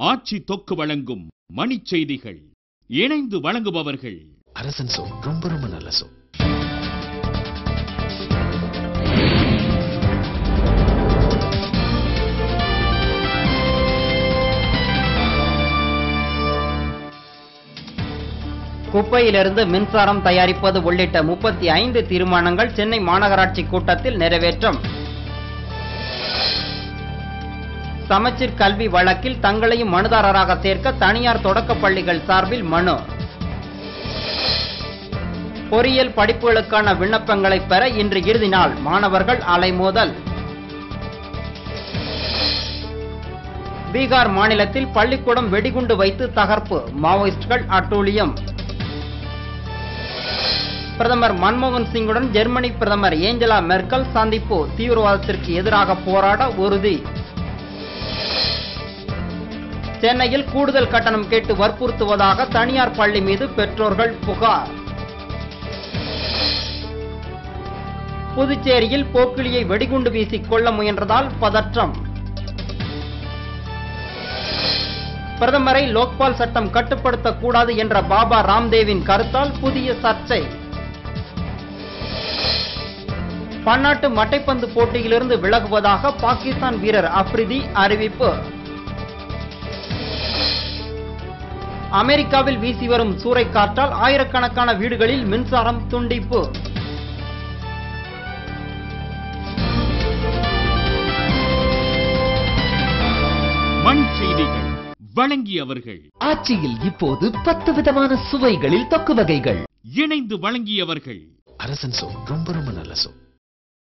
ஆட்சி தொக்கு வழங்கும் மணிச் செய்திகள். இணைந்து வழங்குபவர்கள் அரசன் சோ. ரொம்ப ரொம்ப நல்ல சோ. குப்பையிலிருந்து மின்சாரம் தயாரிப்பது உள்ளிட்ட 35 தீர்மானங்கள் சென்னை மாநகராட்சி கூட்டத்தில் நிறைவேற்றம். சமச்சீர் கல்வி வழக்கில் தங்களையும் மனுதாரராக சேர்க்க தனியார் தொடக்கப் பள்ளிகள் சார்பில் மனு. பொறியியல் படிப்புகளுக்கான விண்ணப்பங்களை பெற இன்று இறுதி நாள். மாணவர்கள் அலைமோதல். பீகார் மாநிலத்தில் பள்ளிக்கூடம் வெடிகுண்டு வைத்து தகர்ப்பு. மாவோயிஸ்டுகள் அட்டூழியம். பிரதமர் மன்மோகன் சிங்குடன் ஜெர்மனி பிரதமர் ஏஞ்சலா மெர்க்கல் சந்திப்பு. தீவிரவாதத்திற்கு எதிராக போராட உறுதி. சென்னையில் கூடுதல் கட்டணம் கேட்டு வற்புறுத்துவதாக தனியார் பள்ளி மீது பெற்றோர்கள் புகார். புதுச்சேரியில் போக்கிலியை வெடிகுண்டு வீசி கொள்ள முயன்றதால் பதற்றம். பிரதமரை லோக்பால் சட்டம் கட்டுப்படுத்தக்கூடாது என்ற பாபா ராம்தேவின் கருத்தால் புதிய சர்ச்சை. பன்னாட்டு மட்டைப்பந்து போட்டியிலிருந்து விலகுவதாக பாகிஸ்தான் வீரர் அப்ரிதி அறிவிப்பு. அமெரிக்காவில் வீசி வரும் சூறைக்காற்றால் ஆயிரக்கணக்கான வீடுகளில் மின்சாரம் துண்டிப்பு. மணிச் செய்திகள் வழங்கியவர்கள். ஆட்சியில் இப்போது 10 விதமான சுவைகளில் தொக்கு வகைகள். இணைந்து வழங்கியவர்கள் அரசன் சோ. ரொம்ப ரொம்ப நல்ல சோ.